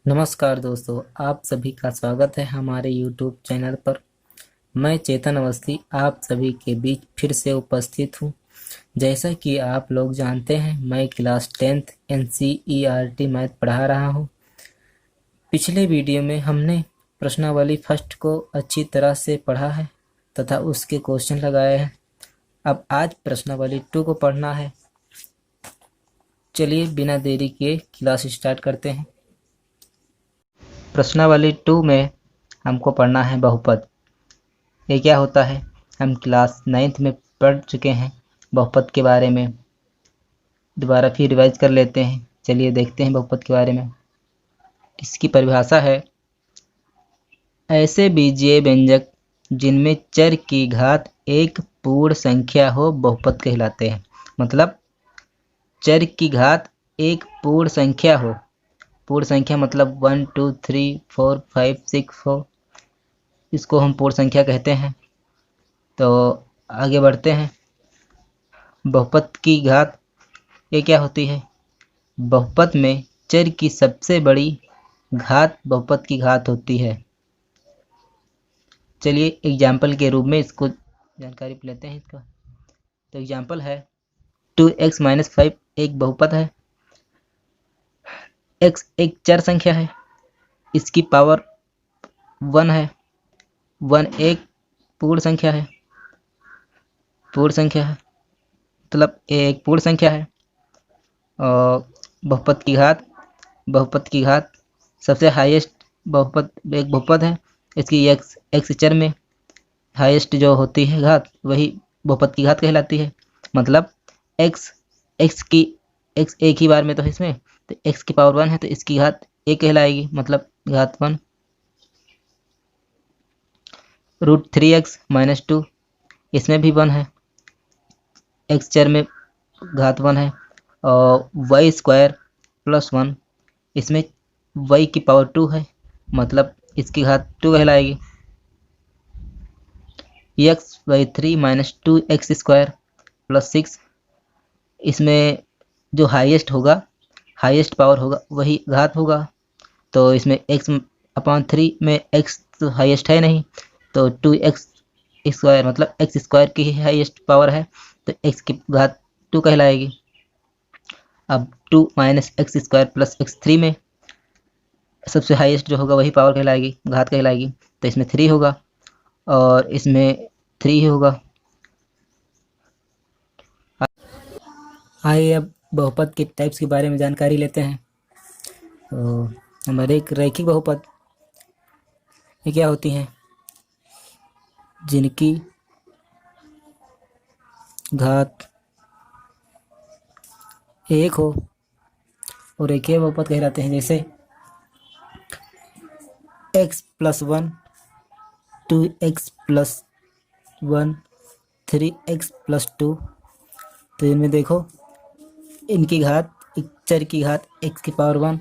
नमस्कार दोस्तों, आप सभी का स्वागत है हमारे YouTube चैनल पर। मैं चेतन अवस्थी आप सभी के बीच फिर से उपस्थित हूँ। जैसा कि आप लोग जानते हैं, मैं क्लास 10th NCERT मैथ पढ़ा रहा हूँ। पिछले वीडियो में हमने प्रश्नावली फर्स्ट को अच्छी तरह से पढ़ा है तथा उसके क्वेश्चन लगाए हैं। अब आज प्रश्नावली 2 को पढ़ना है। चलिए बिना देरी के क्लास स्टार्ट करते हैं। प्रश्नावली 2 में हमको पढ़ना है बहुपद। ये क्या होता है, हम क्लास 9th में पढ़ चुके हैं बहुपद के बारे में। दोबारा फिर रिवाइज कर लेते हैं। चलिए देखते हैं बहुपद के बारे में। इसकी परिभाषा है, ऐसे बीजीय व्यंजक जिनमें चर की घात एक पूर्ण संख्या हो बहुपद कहलाते हैं। मतलब चर की घात एक पूर्ण संख्या हो। पूर्ण संख्या मतलब 1 2 3 4 5 6 4, इसको हम पूर्ण संख्या कहते हैं। तो आगे बढ़ते हैं। बहुपद की घात ये क्या होती है? बहुपद में चर की सबसे बड़ी घात बहुपद की घात होती है। चलिए एग्जाम्पल के रूप में इसको जानकारी लेते हैं इसका। तो एग्जाम्पल है 2x - 5 एक बहुपद है। x एक चर संख्या है, इसकी पावर 1 है। 1 एक पूर्ण संख्या है। पूर्ण संख्या है मतलब एक पूर्ण संख्या है। और बहुपद की घात सबसे हाईएस्ट बहुपद एक बहुपद है। इसकी एक्स चर में हाईएस्ट जो होती है घात, वही बहुपद की घात कहलाती है। मतलब एक्स एक ही बार में तो है इसमें, तो एक्स की पावर 1 है तो इसकी घात 1 कहलाएगी, मतलब घात 1। √3x - 2 इसमें भी 1 है, एक्स चर में घात 1 है। और y² + 1 इसमें y की पावर 2 है, मतलब इसकी घात 2 कहलाएगी। x/3 - 2x² + 6 इसमें जो हाईएस्ट हाईएस्ट पावर होगा वही घात होगा। तो इसमें x/3 में x तो हाईएस्ट है नहीं, तो 2x² मतलब x² की हाईएस्ट पावर है, तो x की घात 2 कहलाएगी। अब 2 - x² + x3 में सबसे हाईएस्ट जो होगा वही पावर कहलाएगी, घात कहलाएगी। तो इसमें 3 होगा और इसमें 3 ही होगा। आइए अब बहुपद के टाइप्स के बारे में जानकारी लेते हैं। तो हमारे एक रैखिक बहुपद ये क्या होती हैं? जिनकी घात 1 हो और रेखीय बहुपद कहलाते हैं। जैसे x + 1 2x + 1 3x + 2। तो इनमें देखो, इनकी घात एक चर की घात x की पावर 1,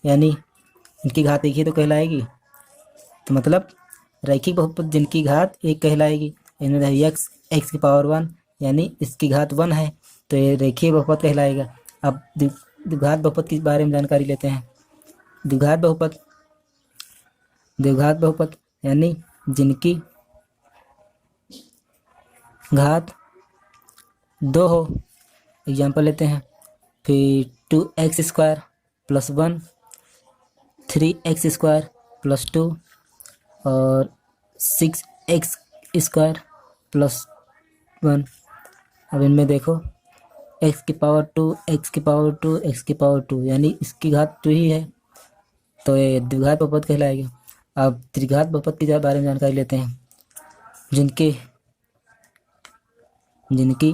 यानी इनकी घात 1 ही तो कहलाएगी। तो मतलब रैखिक बहुपद जिनकी घात 1 कहलाएगी। इनमें x की पावर 1 यानी इसकी घात 1 है, तो ये रेखीय बहुपद कहलाएगा। अब द्विघात बहुपद के बारे में जानकारी लेते हैं। द्विघात बहुपद यानी जिनकी घात 2 हो। एग्जाम्पल लेते हैं। फिर 2x² + 1 3x² + 2 और 6x² + 1। अब इनमें देखो, x की पावर 2 x की पावर 2 x की पावर 2 यानी इसकी घात 2 ही है, तो ये द्विघात बहुपद कहलाएगा। अब त्रिघात बहुपद के बारे में जानकारी लेते हैं। जिनकी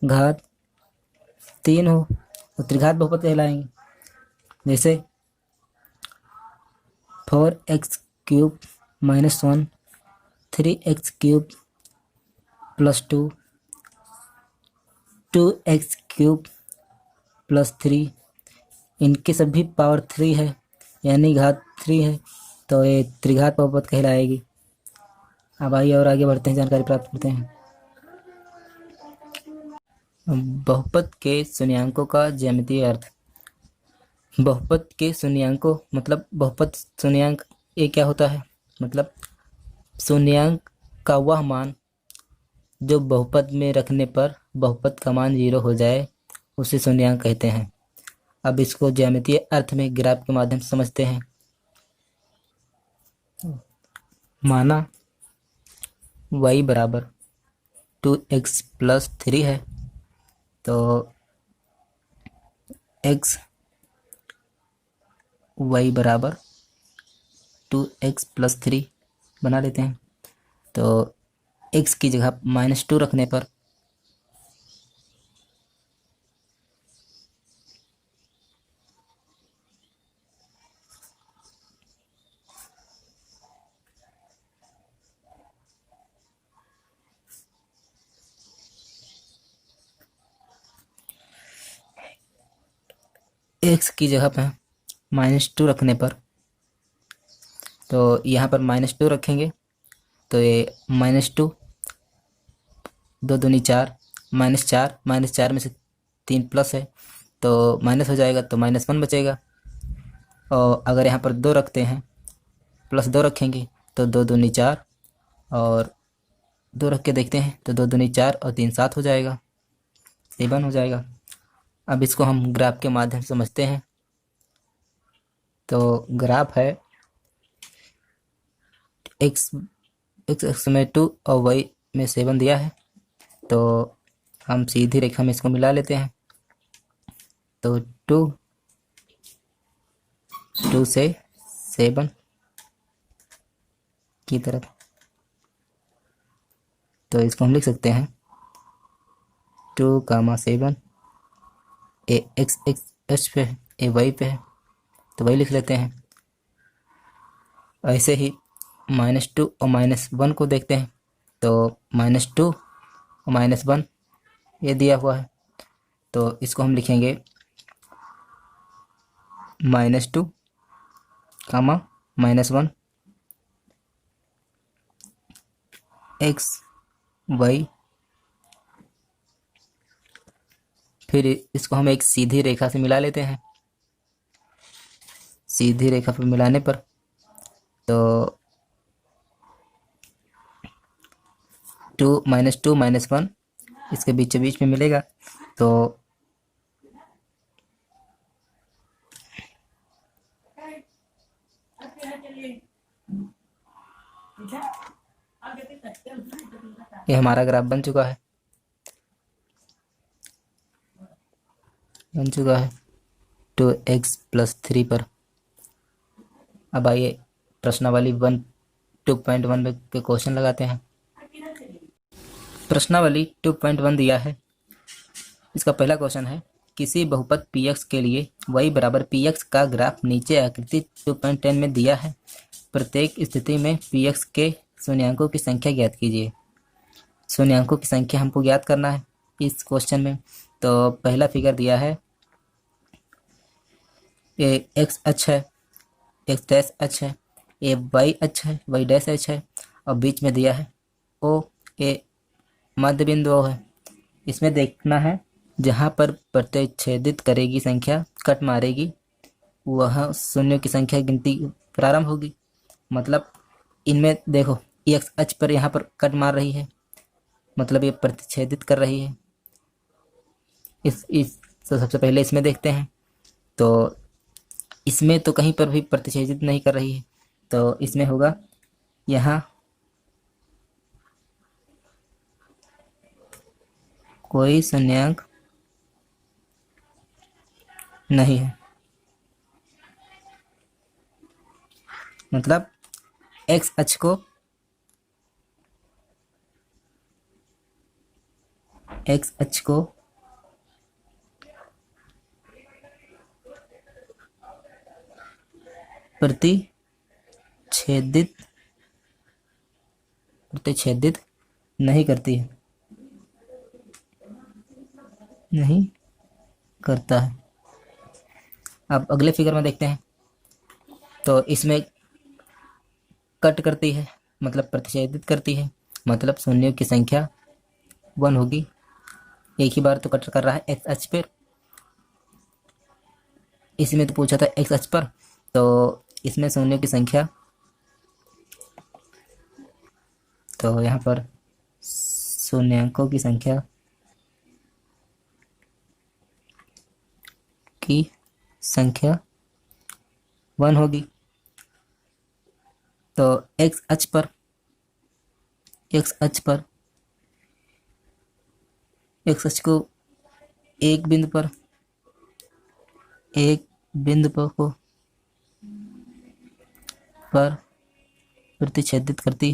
घात 3 हो तो त्रिघात बहुपद कहलाएंगे। जैसे 4x³ - 1 3x³ + 2 2x³ + 3, इनके सभी पावर 3 है यानी घात 3 है, तो ये त्रिघात बहुपद कहलाएगी। अब आइए और आगे बढ़ते हैं, जानकारी प्राप्त करते हैं। बहुपद के शून्याङ्कों का ज्यामितीय अर्थ। बहुपद के शून्यांकों मतलब बहुपद शून्यांक ये क्या होता है, मतलब शून्यांक का वह मान जो बहुपद में रखने पर बहुपद का मान 0 हो जाए उसे शून्यांक कहते हैं। अब इसको ज्यामितीय अर्थ में ग्राफ के माध्यम से समझते हैं। माना y बराबर 2x प्लस 3 है, तो x y बराबर 2x प्लस 3 बना लेते हैं। तो x की जगह -2 रखने पर x की जगह पर -2 रखने पर, तो यहाँ पर -2 रखेंगे तो ये -2 2 दूनी 4 -4 -4 में से 3 प्लस है तो माइनस हो जाएगा, तो -1 बचेगा। और अगर यहाँ पर 2 रखते हैं +2 रखेंगे तो 2 दूनी 4 और 2 रख के देखते हैं तो 2 दूनी 4 और 3 7 हो जाएगा, 7 हो जाएगा। अब इसको हम ग्राफ के माध्यम से समझते हैं। तो ग्राफ है x x में 2 और y में 7 दिया है, तो हम सीधी रेखा में इसको मिला लेते हैं। तो 2 से 7 की तरफ, तो इसको हम लिख सकते हैं 2, 7 ए x पे है, ए y पे है, तो वही लिख लेते हैं। ऐसे ही -2 और -1 को देखते हैं, तो -2 और -1 ये दिया हुआ है, तो इसको हम लिखेंगे -2, -1 x y, फिर इसको हम एक सीधी रेखा से मिला लेते हैं। सीधी रेखा पर मिलाने पर तो 2 -1 इसके बीच में मिलेगा, तो ये हमारा ग्राफ बन चुका है 2x प्लस 3 पर। अब आइए प्रश्नावली 2.1 पे क्वेश्चन लगाते हैं। प्रश्नावली 2.1 दिया है। इसका पहला क्वेश्चन है, किसी बहुपद px के लिए y बराबर px का ग्राफ नीचे आकृति 2.10 में दिया है। प्रत्येक स्थिति में px के शून्यांकों की संख्या ज्ञात कीजिए। शून्यांकों की संख्या हमको ज्ञात करना है इस क्वेश्चन में। तो पहला फिगर दिया है, ये x अक्ष है, x डैश अक्ष है, ये y अक्ष है, y डैश अक्ष है, और बीच में दिया है o, ये मध्य बिंदु O है। इसमें देखना है जहाँ पर प्रतिच्छेदित करेगी संख्या कट मारेगी वह शून्यों की संख्या गिनती प्रारंभ होगी। मतलब इनमें देखो x अक्ष पर यहाँ पर कट मार रही है, मतलब ये प्रतिच्छेदित कर रही है। इस तो सबसे पहले इसमें देखते हैं, तो इसमें तो कहीं पर भी प्रतिच्छेदित नहीं कर रही है, तो इसमें होगा यहाँ कोई शून्यांक नहीं है, मतलब x अक्ष को प्रतिच्छेदित नहीं करती है, नहीं करता है। अब अगले फिगर में देखते हैं, तो इसमें कट करती है मतलब प्रतिच्छेदित करती है, मतलब शून्यों की संख्या 1 होगी। एक ही बार तो कट कर रहा है x अक्ष पर, इसमें तो पूछा था एक्स अक्ष पर, तो इसमें शून्यों की संख्या, तो यहाँ पर शून्यांकों की संख्या की संख्या 1 होगी। तो एक्स अक्ष पर एक्स को एक बिंदु पर प्रतिच्छेदित करती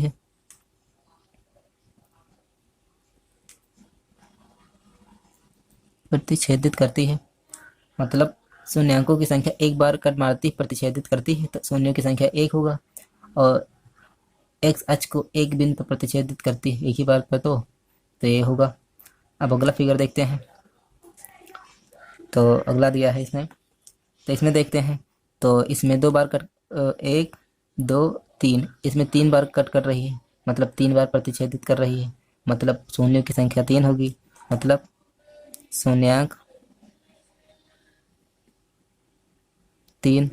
है। मतलब शून्यांकों की संख्या एक बार कट मारती प्रतिच्छेदित करती है, तो शून्यों की संख्या 1 होगा। और एक्स अक्ष को एक बिंदु पर प्रतिच्छेदित करती है एक ही बार पर, तो ये होगा। अब अगला फिगर देखते हैं। तो अगला दिया है इसमें, तो इसमें देखते हैं। तो इसमें 2 बार कट, 1 2 3, इसमें 3 बार कट कर रही है, मतलब 3 बार प्रतिच्छेदित कर रही है, मतलब शून्यों की संख्या 3 होगी। मतलब शून्यांक 3।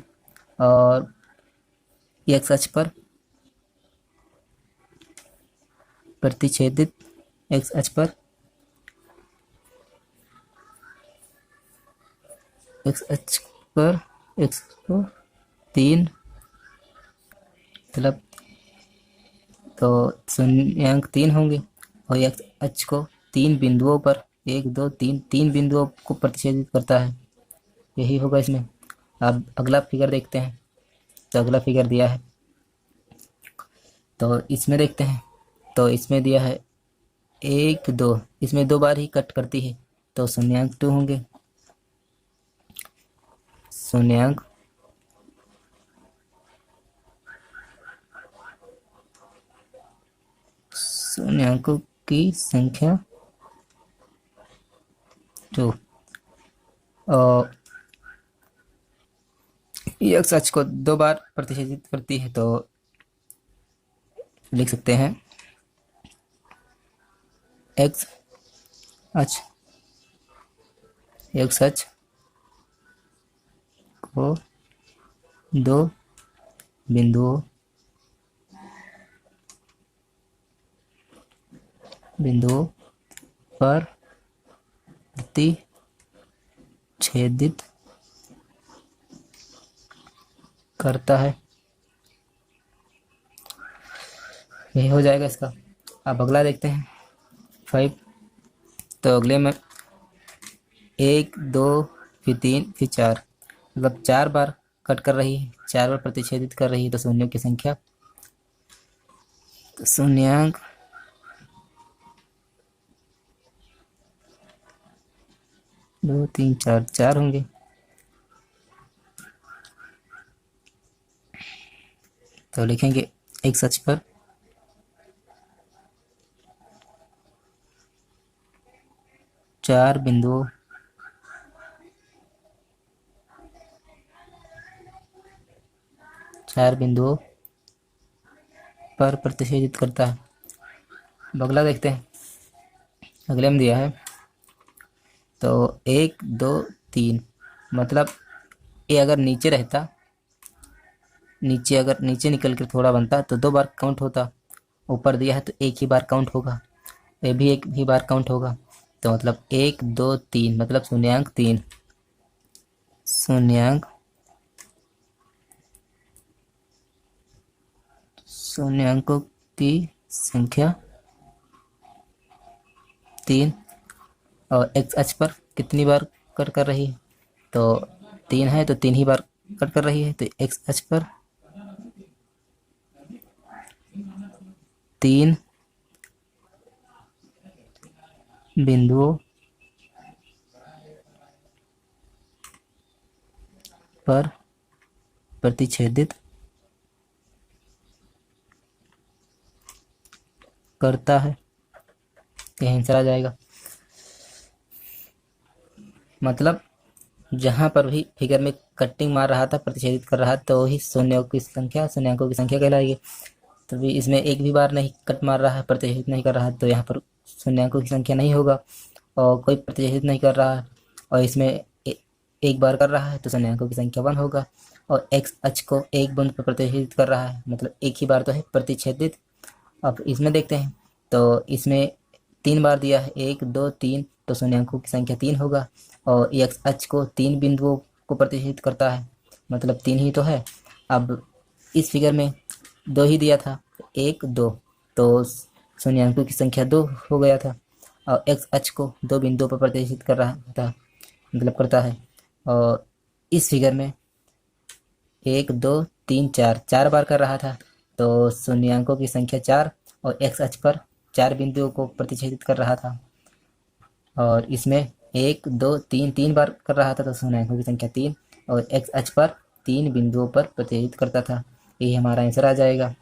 और एक्स अक्ष पर प्रतिच्छेदित एक्स अक्ष पर 3, मतलब तो शून्यांक 3 होंगे। और एक्स अक्ष को 3 बिंदुओं पर 1 2 3 बिंदुओं को प्रतिच्छेदित करता है, यही होगा इसमें। अब अगला फिगर देखते हैं। तो अगला फिगर दिया है, तो इसमें देखते हैं। तो इसमें दिया है 1 2, इसमें 2 बार ही कट करती है, तो शून्यांक 2 होंगे। शून्यांकों की संख्या 2। और एक्स अक्ष को 2 बार प्रतिच्छेदित करती है, तो लिख सकते हैं एक्स अक्ष को 2 बिंदुओं पर प्रतिच्छेदित करता है, यही हो जाएगा इसका। अब अगला देखते हैं 5। तो अगले में 1 2 फिर 3 फिर 4, मतलब 4 बार कट कर रही है, 4 बार प्रतिच्छेदित कर रही है, तो शून्यों की संख्या, तो शून्यांक 2 3 4 4 होंगे। तो लिखेंगे एक्स अक्ष पर 4 बिंदुओं पर प्रतिच्छेदित करता है। अगला देखते हैं। अगले में दिया है, तो 1 2 3, मतलब ये अगर नीचे रहता, अगर नीचे निकल कर थोड़ा बनता तो 2 बार काउंट होता। ऊपर दिया है तो 1 ही बार काउंट होगा, ये भी 1 ही बार काउंट होगा। तो मतलब 1 2 3, मतलब शून्यांक 3। शून्यांकों की संख्या 3। और एक्स अक्ष पर कितनी बार कट कर रही है, तो 3 है, तो 3 ही बार कट कर रही है। तो एक्स अक्ष पर 3 बिंदुओं पर प्रतिच्छेदित करता है, यहीं आंसर आ जाएगा। मतलब जहां पर भी फिगर में कटिंग मार रहा था, प्रतिच्छेदित कर रहा था, तो वही शून्यांकों की संख्या कहलाएगी। तो भी इसमें एक भी बार नहीं कट मार रहा है, प्रतिच्छेदित नहीं कर रहा है, तो यहाँ पर शून्यांकों की संख्या नहीं होगा। और कोई प्रतिच्छेदित नहीं कर रहा है, और इसमें एक बार कर रहा है तो शून्यंकों की संख्या 1 होगा, और x अक्ष को एक बिंदु पर प्रतिच्छेदित कर रहा है, मतलब एक ही बार तो है प्रतिच्छेदित। अब इसमें देखते हैं, तो इसमें 3 बार दिया है, 1 2 3, तो शून्यंकों की संख्या 3 होगा, और x अक्ष को 3 बिंदुओं को प्रतिच्छेदित करता है, मतलब 3 ही तो है। अब इस फिगर में 2 ही दिया था, 1 2, तो शून्यंकों की संख्या 2 हो गया था, और x अक्ष को 2 बिंदुओं पर प्रतिच्छेदित कर रहा था, मतलब करता है। और इस फिगर में 1 2 3 4 4 बार कर रहा था, तो शून्यंकों की संख्या 4, और x अक्ष पर 4 बिंदुओं को प्रतिच्छेदित कर रहा था। और इसमें 1 2 3 3 बार कर रहा था, तो शून्यंकों की संख्या 3, और x अक्ष पर 3 बिंदुओं पर प्रतिच्छेदित करता था। यही हमारा आंसर आ जाएगा।